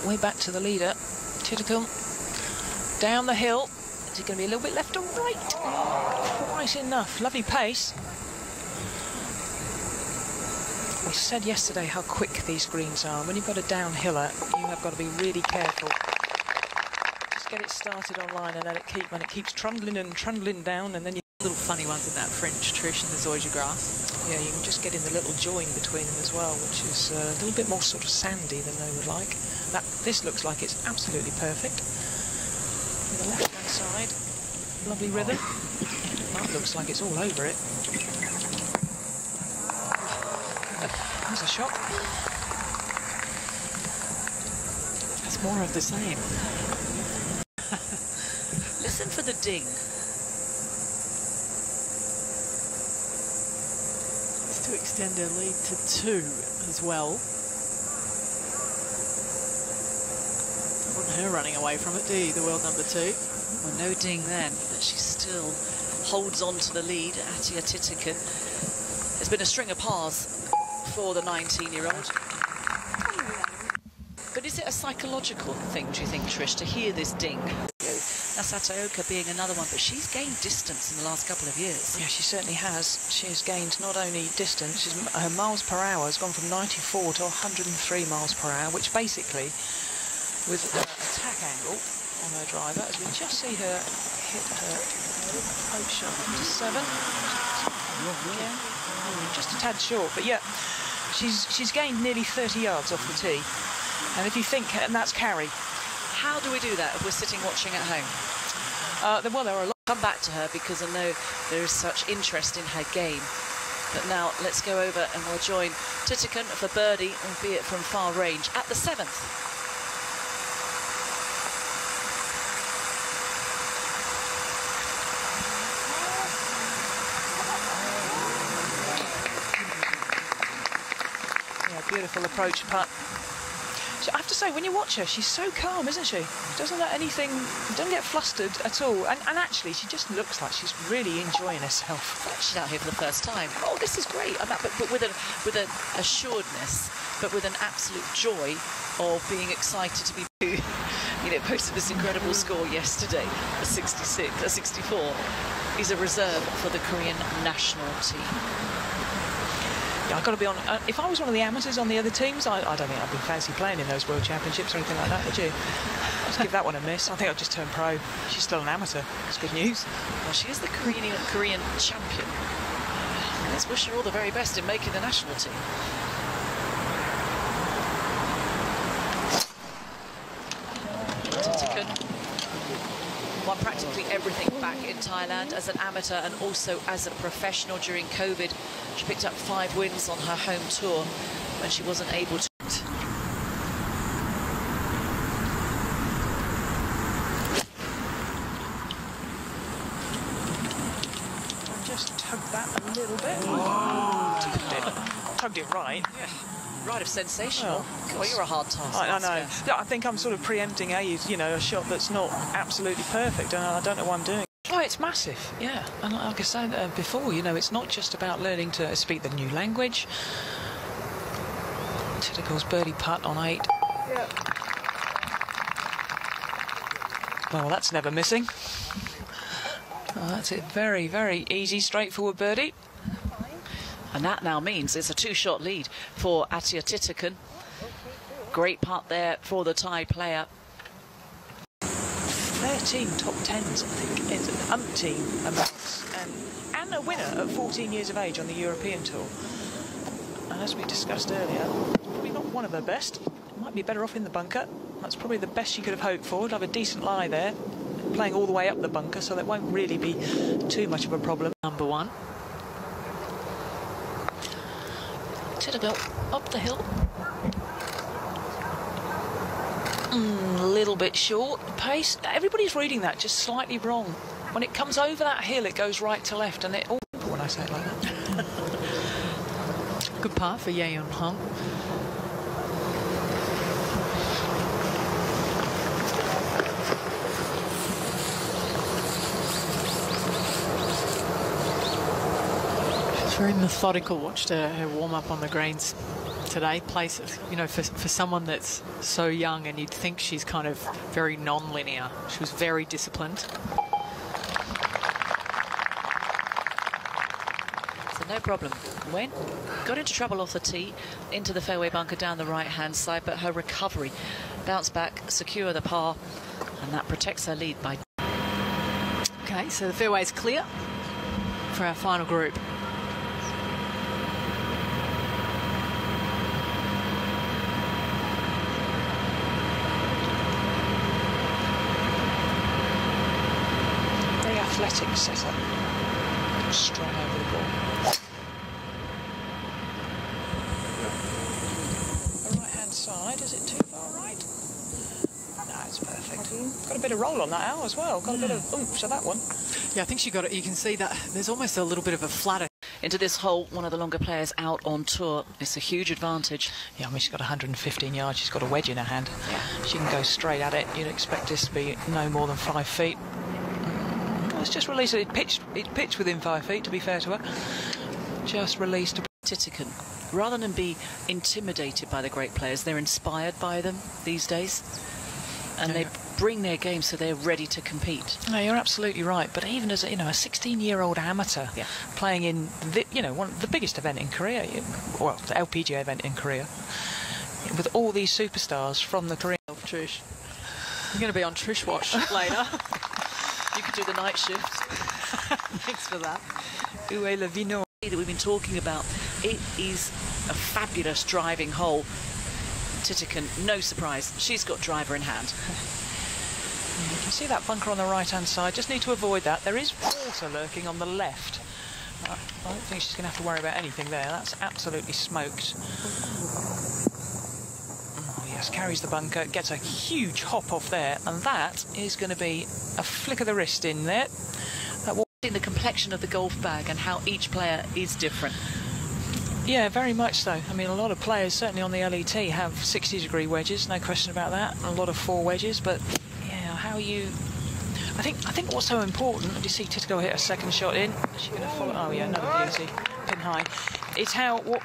but way back to the leader. Titikum down the hill. Is it going to be a little bit left or right? Quite enough. Lovely pace. We said yesterday how quick these greens are. When you've got a downhiller, you have got to be really careful. Just get it started online and let it keep. When it keeps trundling and trundling down, and then you little funny ones in that French, Trish, and the zoysia grass. Yeah, you can just get in the little join between them as well, which is a little bit more sort of sandy than they would like. This looks like it's absolutely perfect. On the left-hand side, lovely rhythm. That looks like it's all over it. There's a shot. That's more of the same. Listen for the ding. To extend their lead to 2 as well. Don't want her running away from it, do you, the world number 2? Well, no ding then, but she still holds on to the lead. Atthaya Thitikul. There's been a string of pars for the 19-year-old. But is it a psychological thing, do you think, Trish, to hear this ding? Sataoka being another one, but she's gained distance in the last couple of years. Yeah, she certainly has. She has gained not only distance, her miles per hour has gone from 94 to 103 miles per hour, which basically, with attack angle on her driver, as we just see her hit her approach shot to 7. Again, just a tad short, but yeah, she's gained nearly 30 yards off the tee. And if you think, and that's carry. How do we do that if we're sitting watching at home? Well, there are a lot. Come back to her because I know there is such interest in her game. But now let's go over and we'll join Thitikul for birdie, albeit from far range, at the 7th. Yeah, beautiful approach putt. I have to say, when you watch her, she's so calm, isn't she? She doesn't let anything, doesn't get flustered at all. And actually, she just looks like she's really enjoying herself. She's out here for the first time. Oh, this is great. But with an assuredness, but with an absolute joy of being excited to be, posted this incredible score yesterday, a 64. He's a reserve for the Korean national team. I've got to be on. If I was one of the amateurs on the other teams, I don't think I'd be fancy playing in those World Championships or anything like that, would you? Let's give that one a miss. I think I'll just turn pro. She's still an amateur. It's good news. Well, she is the Korean champion. Let's wish her all the very best in making the national team. Won practically everything back in Thailand as an amateur and also as a professional during COVID. She picked up 5 wins on her home tour when she wasn't able to. Just tugged that a little bit. Tugged it right. Yeah. Right of sensational. Well, you're a hard task. I know. Yeah, I think I'm sort of preempting a shot that's not absolutely perfect, and I don't know what I'm doing. Oh, it's massive, yeah. And like I said before, it's not just about learning to speak the new language. Titikul's birdie putt on 8. Yeah. Well, that's never missing. Oh, that's it. Very, very easy, straightforward birdie. And that now means it's a 2-shot lead for Atthaya Thitikul. Great putt there for the Thai player. 13 top 10s, I think, is an umpteen amounts, and a winner at 14 years of age on the European Tour. And as we discussed earlier, probably not one of her best. Might be better off in the bunker. That's probably the best she could have hoped for. Would have a decent lie there, playing all the way up the bunker, so that won't really be too much of a problem. Number 1. Titikum up the hill. A little bit short pace. Everybody's reading that just slightly wrong. When it comes over that hill, it goes right to left, and it all when I say it like that. Good part for Yeon Hung. She's very methodical. Watched her warm up on the greens today. Plays, you know, for someone that's so young, and you'd think she's kind of very non-linear. She was very disciplined. So no problem. Got into trouble off the tee, into the fairway bunker down the right-hand side, but her recovery, bounce back, secure the par, and that protects her lead by... Okay, so the fairway is clear for our final group. Very athletic setup. Strong over the ball. The right-hand side, is it too far right? No, it's perfect. Got a bit of roll on that out as well. Got a bit of oomph to that one. Yeah, I think she got it. You can see that there's almost a little bit of a flutter. Into this hole, one of the longer players out on tour. It's a huge advantage. Yeah, I mean, she's got 115 yards. She's got a wedge in her hand. Yeah. She can go straight at it. You'd expect this to be no more than 5 feet. Let's just release it. It pitched within 5 feet, to be fair to her. Just released. Titican, rather than be intimidated by the great players, they're inspired by them these days. And they bring their game so they're ready to compete. No, you're absolutely right. But even as a 16-year-old amateur playing in one of the biggest event in Korea, well, the LPGA event in Korea, with all these superstars from the Korean. Trish, you're going to be on Trish Watch later. You could do the night shift. Thanks for that. Où est le vino? That we've been talking about. It is a fabulous driving hole. Titican, no surprise, she's got driver in hand. You can see that bunker on the right-hand side. Just need to avoid that. There is water lurking on the left. I don't think she's going to have to worry about anything there. That's absolutely smoked. Oh, yes, carries the bunker, gets a huge hop off there, and that is going to be a flick of the wrist in there. That the complexion of the golf bag and how each player is different. Yeah, very much so. I mean, a lot of players, certainly on the LET, have 60-degree wedges, no question about that. A lot of 4 wedges, but yeah, how you... I think what's so important, you see Titico hit a second shot in. Is she going to follow? Oh yeah, another beauty, pin high. It's how what.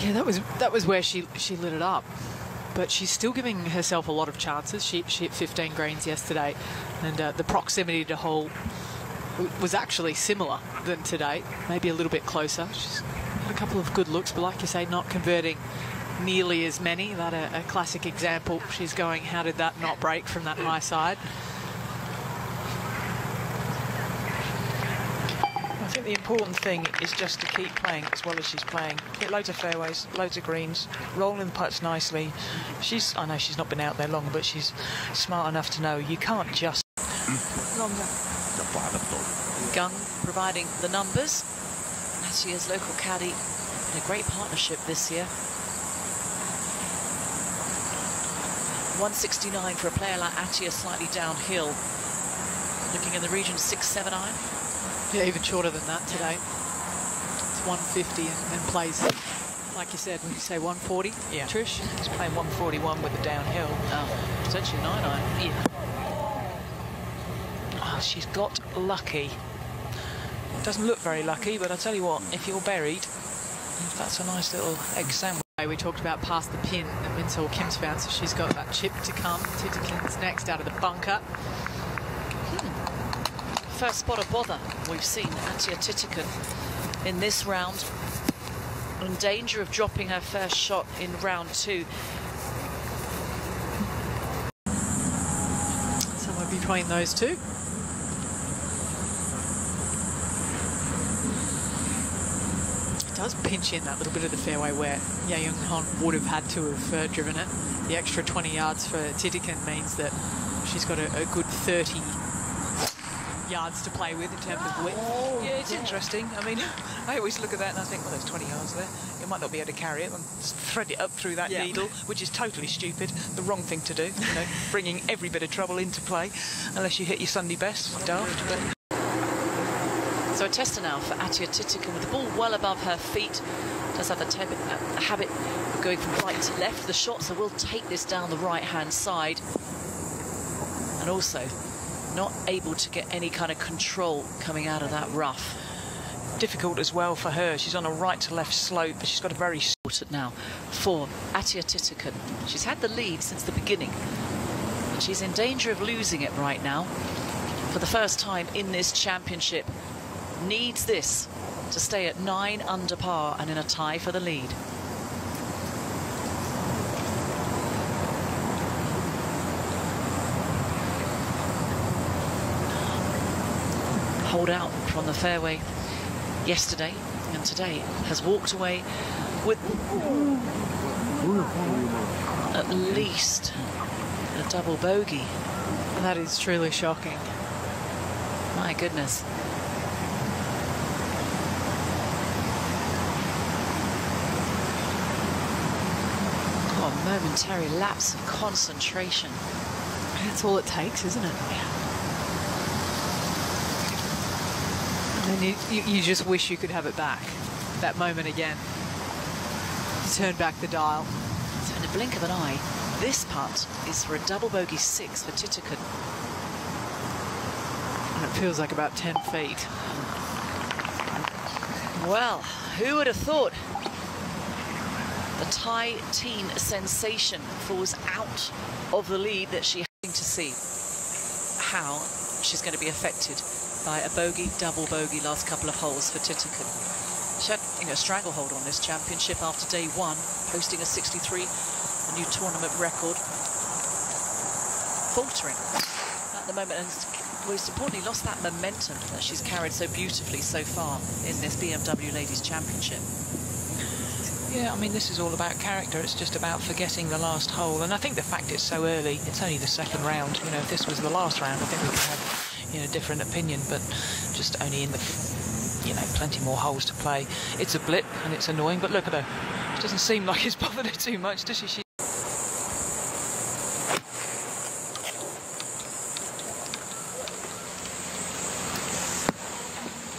Yeah, that was where she lit it up. But she's still giving herself a lot of chances. She hit 15 greens yesterday, and the proximity to hole was actually similar than today, maybe a little bit closer. She's had a couple of good looks, but like you say, not converting nearly as many. That a classic example. She's going, how did that not break from that high side? I think the important thing is just to keep playing as well as she's playing. Hit loads of fairways, loads of greens, rolling the putts nicely. I know she's not been out there long, but she's smart enough to know you can't just... Gung providing the numbers. Atia's local caddy in a great partnership this year. 169 for a player like Atia, slightly downhill. Looking in the region 6-7 iron. Yeah, even shorter than that today. It's 150 and plays, like you said, when you say 140, yeah. Trish? She's playing 141 with the downhill. Oh, potentially 9 iron. Yeah. Oh, she's got lucky. Doesn't look very lucky, but I tell you what, if you're buried, that's a nice little egg sandwich. We talked about past the pin that Minsel Kim's found, so she's got that chip to come. Titican's next out of the bunker. First spot of bother we've seen Atia Titican in this round, in danger of dropping her first shot in round 2. Somewhere between those two. It does pinch in that little bit of the fairway where Ye Young Han would have had to have driven it. The extra 20 yards for Titican means that she's got a good 30 yards to play with in terms of width. Yeah, it's interesting. I mean, I always look at that and I think, well, there's 20 yards there. You might not be able to carry it and thread it up through that needle, which is totally stupid. The wrong thing to do, you know, bringing every bit of trouble into play, unless you hit your Sunday best. Daft, but... So a tester now for Atia Titican with the ball well above her feet. Does have a habit of going from right to left. The shot, so we'll take this down the right-hand side. And also not able to get any kind of control coming out of that rough. difficult as well for her. She's on a right to left slope, but she's got a very important now for Atthaya Thitikul. She's had the lead since the beginning, and she's in danger of losing it right now for the first time in this championship. Needs this to stay at 9 under par and in a tie for the lead. Hold out from the fairway yesterday, and today has walked away with at least a double bogey. That is truly shocking. My goodness. Oh, a momentary lapse of concentration. That's all it takes, isn't it? And you just wish you could have it back, that moment again. Turn back the dial. So in the blink of an eye, this putt is for a double bogey 6 for Thitikul. And it feels like about 10 feet. Well, who would have thought the Thai teen sensation falls out of the lead that she having to see how she's going to be affected by a bogey, double bogey last couple of holes for Thitikul. She had, a stranglehold on this championship after day 1, posting a 63, a new tournament record. Faltering at the moment, and most importantly, lost that momentum that she's carried so beautifully so far in this BMW Ladies Championship. Yeah, I mean, this is all about character. It's just about forgetting the last hole. And I think the fact it's so early, it's only the second round. If this was the last round, I think we could have, a different opinion. But just only in the, plenty more holes to play. It's a blip and it's annoying. But look at her. It doesn't seem like it's bothered her too much, does she?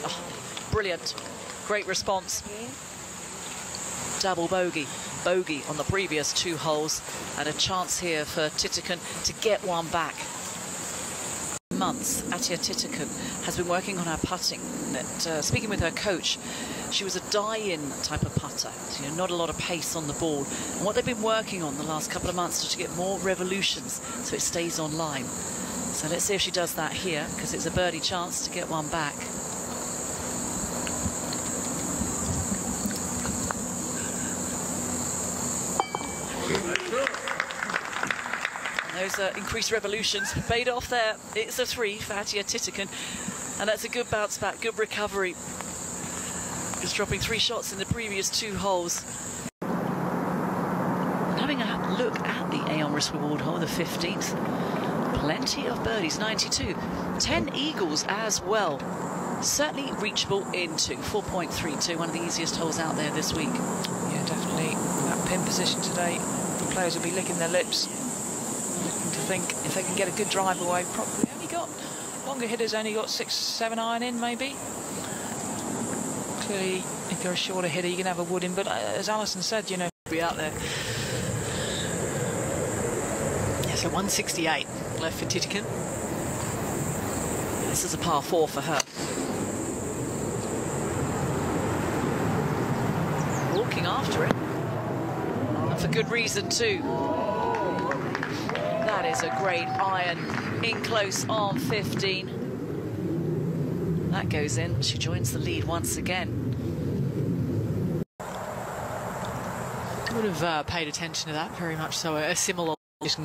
Oh, brilliant. Great response. Double bogey on the previous 2 holes, and a chance here for Thitikul to get one back. Months, Atthaya Thitikul has been working on her putting. Speaking with her coach, she was a die-in type of putter, so, not a lot of pace on the ball. And what they've been working on the last couple of months is to get more revolutions so it stays on line. So let's see if she does that here, because it's a birdie chance to get one back. Those increased revolutions paid off there. It's a 3 for Atthaya Thitikul, and that's a good bounce back, good recovery. Just dropping 3 shots in the previous 2 holes. And having a look at the Aon risk reward hole, the 15th, plenty of birdies, 92, 10 eagles as well. Certainly reachable into 4.32, one of the easiest holes out there this week. Yeah, definitely. That pin position today, the players will be licking their lips. To think if they can get a good drive away, probably longer hitters only got 6-7 iron in, maybe. Clearly, if you're a shorter hitter, you can have a wood in, but as Alison said, Be out there. Yeah, so 168 left for Thitikul. This is a par 4 for her. Walking after it, and for good reason too. That is a great iron in close on 15. That goes in. She joins the lead once again. Would have paid attention to that, very much so. A similar...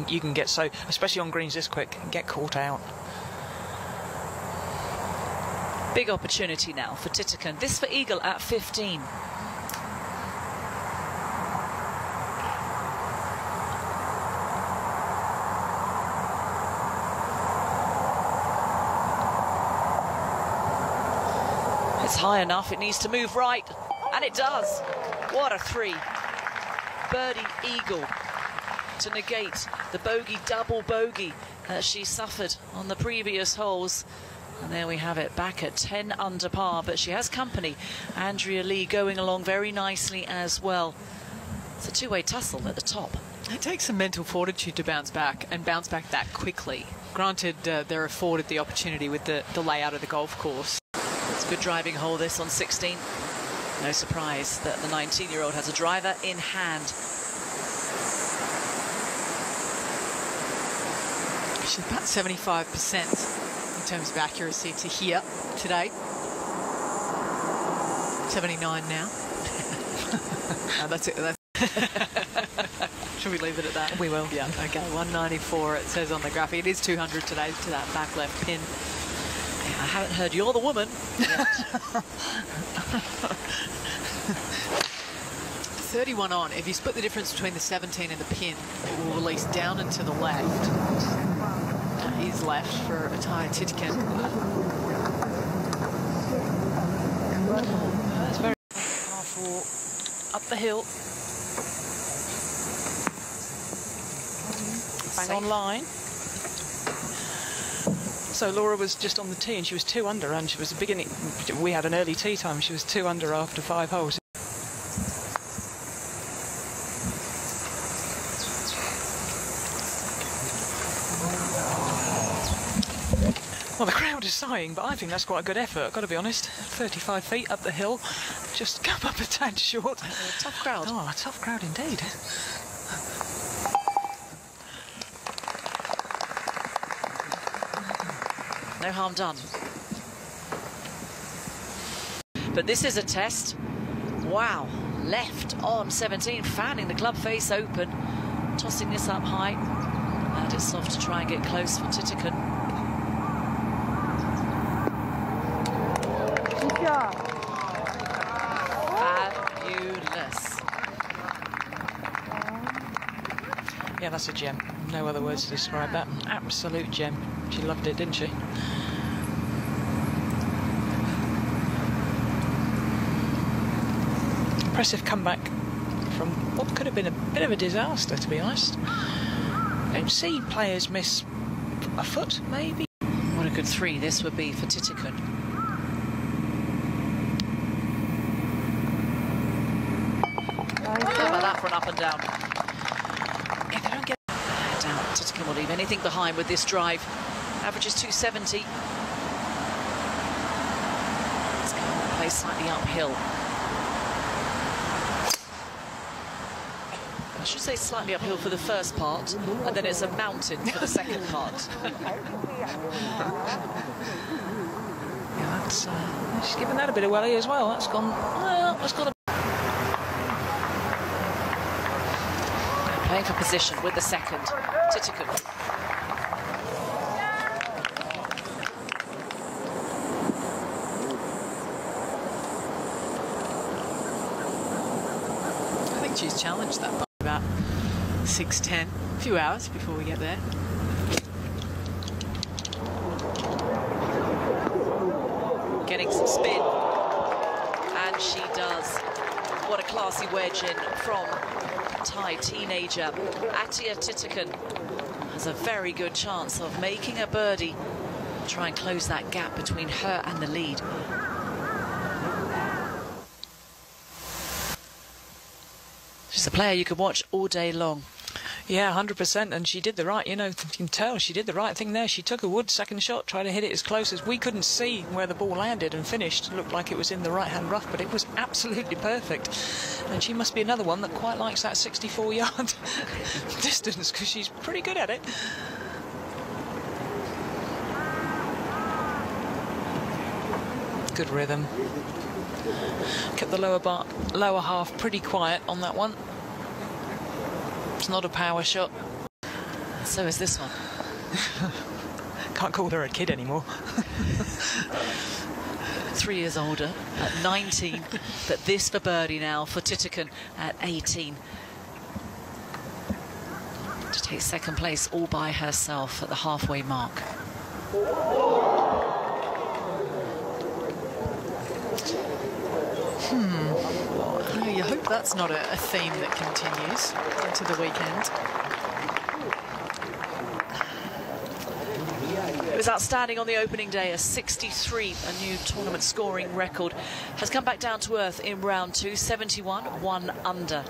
You can get so, especially on greens this quick, get caught out. Big opportunity now for Thitikul. This for eagle at 15. It's high enough, it needs to move right, and it does. What a 3. Birdie eagle to negate the bogey, double bogey that she suffered on the previous holes. And there we have it, back at 10 under par, but she has company. Andrea Lee going along very nicely as well. It's a 2-way tussle at the top. It takes some mental fortitude to bounce back, and bounce back that quickly. Granted, they're afforded the opportunity with the layout of the golf course. It's Good driving hole this on 16. No surprise that the 19-year-old has a driver in hand. She's about 75% in terms of accuracy to here today. 79 now. That's it. Should we leave it at that? We will. Yeah. Okay. 194. It says on the graphic. It is 200 today to that back left pin. I haven't heard "You're the woman" yet. 31 on. If you split the difference between the 17 and the pin, it will release down and to the left. That is left for Ataya Titikin. That's very powerful up the hill. Bang on line. So Laura was just on the tee and she was 2 under, and she was beginning. We had an early tee time. She was 2 under after 5 holes. Well, the crowd is sighing, but I think that's quite a good effort, I've got to be honest. 35 feet up the hill, just come up a tad short. A tough crowd. Oh, a tough crowd indeed. No harm done. But this is a test. Wow. Left on 17, fanning the club face open. Tossing this up high. And it's off to try and get close for Titikin. Fabulous. Yeah, that's a gem. No other words to describe that. Absolute gem. She loved it, didn't she? Impressive comeback from what could have been a bit of a disaster, to be honest. Don't see players miss a foot, maybe. What a good 3 this would be for Titikin. How about that for an up and down? If they don't get Down. Titikin will leave anything behind with this drive. Averages 270. It's going to play slightly uphill. I should say slightly uphill for the first part, and then it's a mountain for the second part. Yeah, that's she's given that a bit of welly as well. That's gone. Well, that's got a. Playing for position with the second. Titikin. I think she's challenged that by about 6:10. A few hours before we get there. Getting some spin. And she does. What a classy wedge in from Thai teenager. Ataya Titikin has a very good chance of making a birdie. Try and close that gap between her and the lead. She's a player you could watch all day long. Yeah, 100%, and she did the right, you know, you can tell she did the right thing there. She took a wood second shot, tried to hit it as close as we couldn't see where the ball landed and finished. It looked like it was in the right-hand rough, but it was absolutely perfect. And she must be another one that quite likes that 64-yard distance, because she's pretty good at it. Good rhythm. Kept the lower half pretty quiet on that one. It's not a power shot. So is this one. Can't call her a kid anymore. 3 years older at 19, but this for birdie now for Titikin at 18. To take second place all by herself at the halfway mark. You hope that's not a theme that continues into the weekend. It was outstanding on the opening day, a 63, a new tournament scoring record. Has come back down to earth in round 2, 71, 1 under.